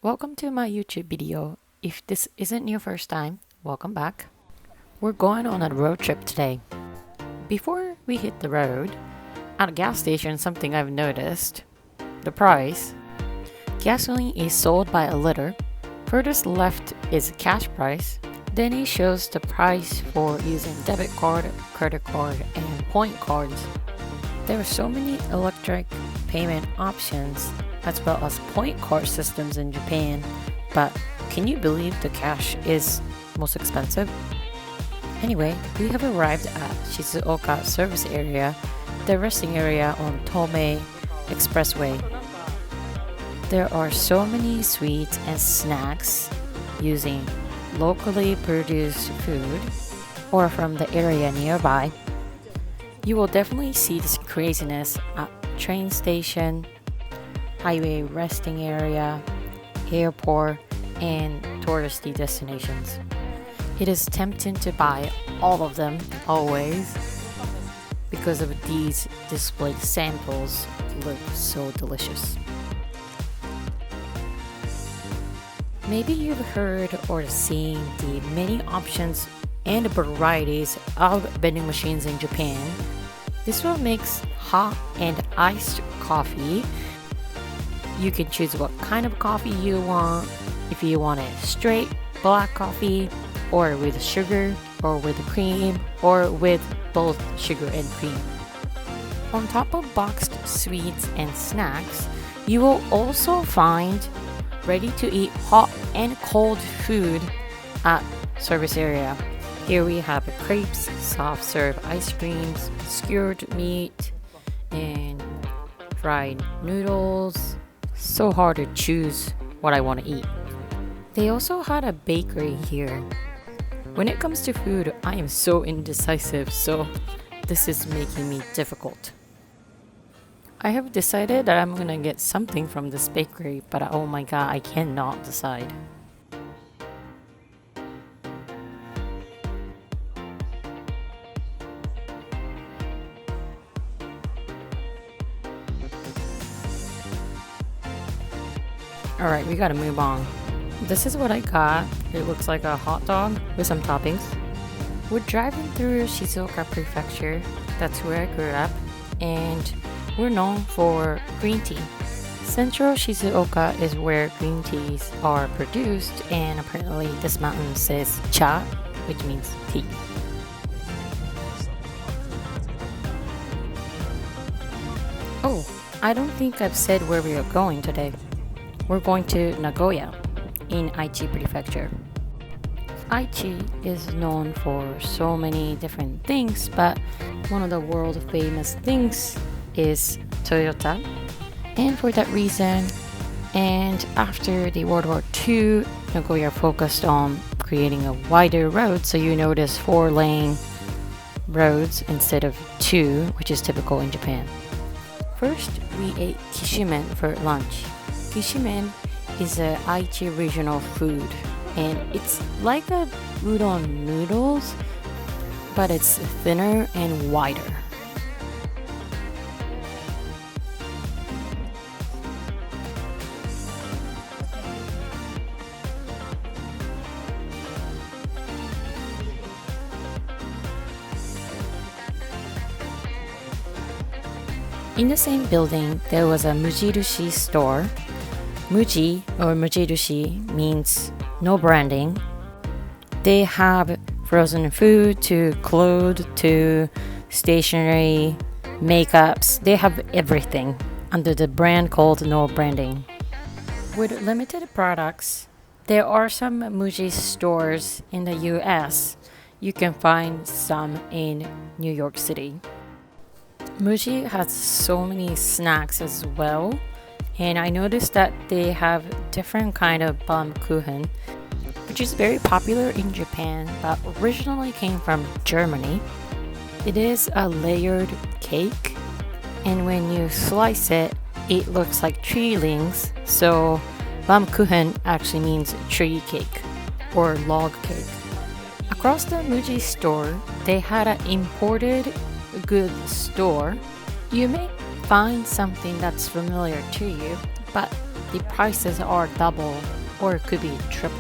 Welcome to my YouTube video. If this isn't your first time, welcome back. We're going on a road trip today. Before we hit the road, at a gas station, something I've noticed: the price. Gasoline is sold by a liter. Furthest left is cash price. Then it shows the price for using debit card, credit card, and point cards. There are so many electronic payment options as well as point card systems in Japan, but can you believe the cash is most expensive? Anyway, we have arrived at Shizuoka Service Area, the resting area on Tomei Expressway. There are so many sweets and snacks using locally produced food or from the area nearby. You will definitely see this craziness at train station, highway resting area, airport, and touristy destinations. It is tempting to buy all of them always because of these displayed samples look so delicious. Maybe you've heard or seen the many options and varieties of vending machines in Japan. This one makes hot and iced coffee. You can choose what kind of coffee you want, if you want it straight black coffee, or with sugar, or with cream, or with both sugar and cream. On top of boxed sweets and snacks, you will also find ready-to-eat hot and cold food at service area. Here we have crepes, soft serve ice creams, skewered meat, and fried noodles. So hard to choose what I want to eat. They also had a bakery here. When it comes to food, I am so indecisive, so this is making me difficult. I have decided that I'm gonna get something from this bakery, but oh my god, I cannot decide. Alright, we gotta move on. This is what I got. It looks like a hot dog with some toppings. We're driving through Shizuoka Prefecture. That's where I grew up. And we're known for green tea. Central Shizuoka is where green teas are produced, and apparently this mountain says cha, which means tea. Oh, I don't think I've said where we are going today. We're going to Nagoya in Aichi Prefecture. Aichi is known for so many different things, but one of the world famous things is Toyota. And for that reason, and after the World War II, Nagoya focused on creating a wider road, so you notice 4-lane roads instead of 2, which is typical in Japan. First, we ate Kishimen for lunch. Kishimen is a Aichi regional food, and it's like a udon noodles, but it's thinner and wider. In the same building, there was a mujirushi store. Muji or mujirushi means no branding. They have frozen food to clothes to stationery, makeups. They have everything under the brand called no branding. With limited products, there are some Muji stores in the US. You can find some in New York City. Muji has so many snacks as well, and I noticed that they have different kind of Baumkuchen, which is very popular in Japan but originally came from Germany. It is a layered cake, and when you slice it, it looks like tree leaves, so Baumkuchen actually means tree cake or log cake. Across the Muji store, they had an imported goods store. You may find something that's familiar to you, but the prices are double or it could be triple.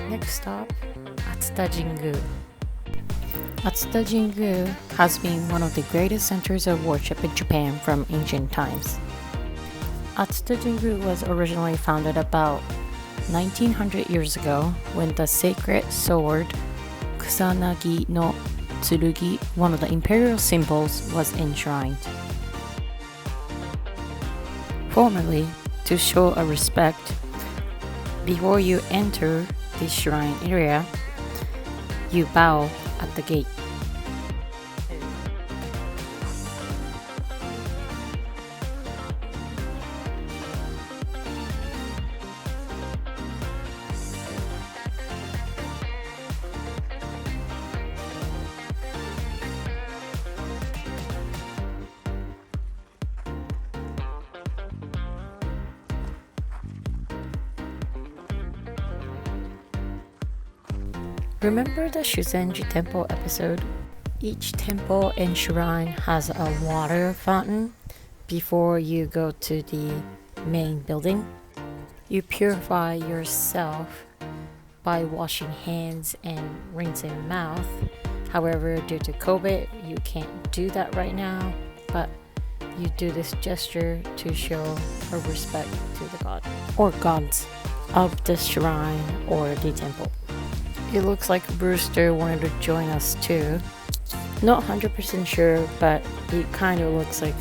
Next stop, Atsuta Jingu. Atsuta Jingu has been one of the greatest centers of worship in Japan from ancient times. Atsuta Jingu was originally founded about 1900 years ago when the sacred sword Kusanagi no Tsurugi, one of the imperial symbols, was enshrined. Formerly, to show a respect, before you enter the shrine area, you bow at the gate. Remember the Shuzenji Temple episode? Each temple and shrine has a water fountain before you go to the main building. You purify yourself by washing hands and rinsing mouth. However, due to COVID, you can't do that right now, but you do this gesture to show a respect to the god or gods of the shrine or the temple. It looks like Brewster wanted to join us too. Not 100% sure, but it kind of looks like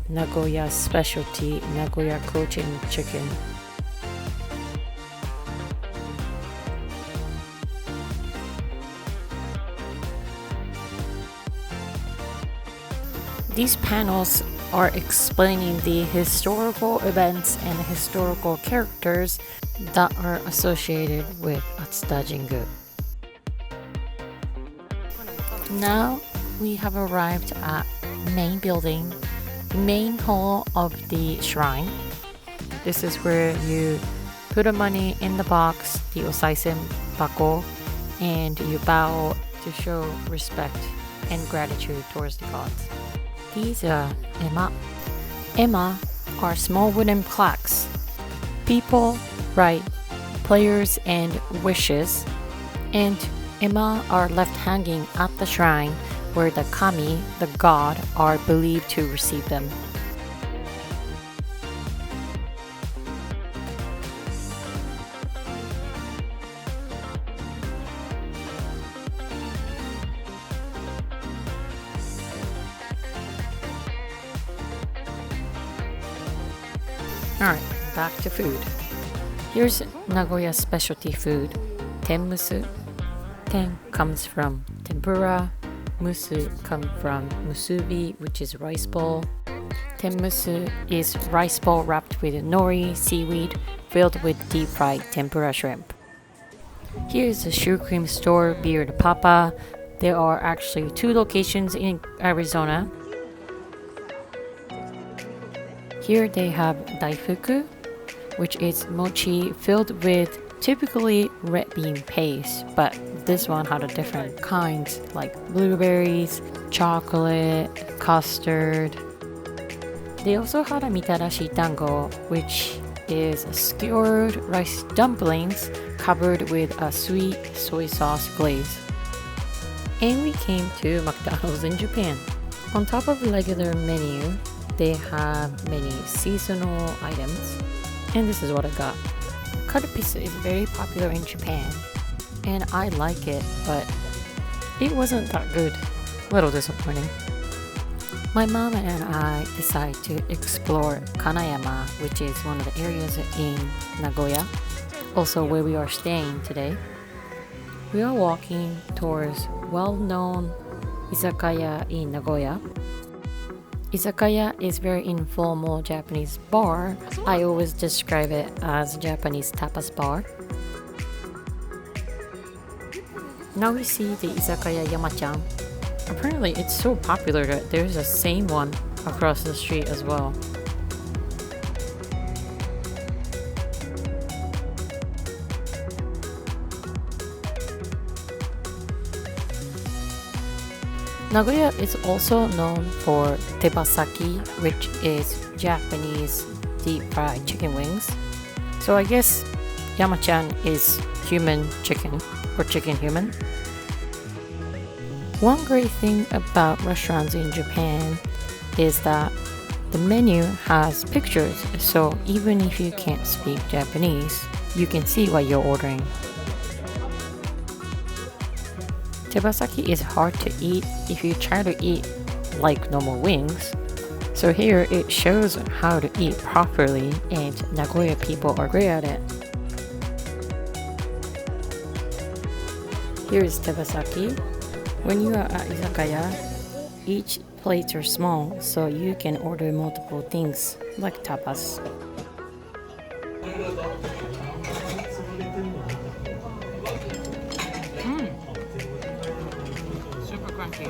Nagoya specialty, Nagoya cochin chicken. These panels are explaining the historical events and historical characters that are associated with Atsuta Jingu. Now we have arrived at main building, main hall of the shrine. This is where you put the money in the box, the osaisen bako, and you bow to show respect and gratitude towards the gods. These are ema. Ema are small wooden plaques. People write prayers and wishes, and ema are left hanging at the shrine where the kami, the god, are believed to receive them. Alright, back to food. Here's Nagoya specialty food, tenmusu. Ten comes from tempura, musu comes from musubi, which is rice ball. Tenmusu is rice ball wrapped with nori, seaweed, filled with deep fried tempura shrimp. Here's the shoe cream store, Beard Papa. There are actually 2 locations in Arizona. Here they have daifuku, which is mochi filled with typically red bean paste, but this one had a different kinds like blueberries, chocolate, custard. They also had a mitarashi dango, which is skewered rice dumplings covered with a sweet soy sauce glaze. And we came to McDonald's in Japan. On top of the regular menu, they have many seasonal items, and this is what I got. Cutter pizza is very popular in Japan, and I like it, but it wasn't that good. A little disappointing. My mom and I decided to explore Kanayama, which is one of the areas in Nagoya, also where we are staying today. We are walking towards well-known Izakaya in Nagoya. Izakaya is very informal Japanese bar. I always describe it as Japanese tapas bar. Now we see the Izakaya Yamachan. Apparently it's so popular that there's the same one across the street as well. Nagoya is also known for Tebasaki, which is Japanese deep fried chicken wings. So I guess Yamachan is human chicken or chicken human. One great thing about restaurants in Japan is that the menu has pictures, so even if you can't speak Japanese, you can see what you're ordering. Tebasaki is hard to eat if you try to eat like normal wings. So here it shows how to eat properly, and Nagoya people are great at it. Here is Tebasaki. When you are at Izakaya, each plates are small, so you can order multiple things like tapas. Super crunchy.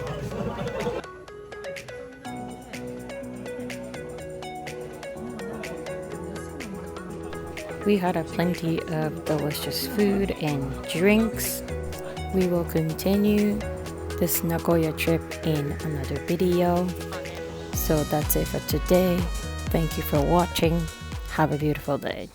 We had a plenty of delicious food and drinks. We will continue this Nagoya trip in another video. So that's it for today. Thank you for watching. Have a beautiful day.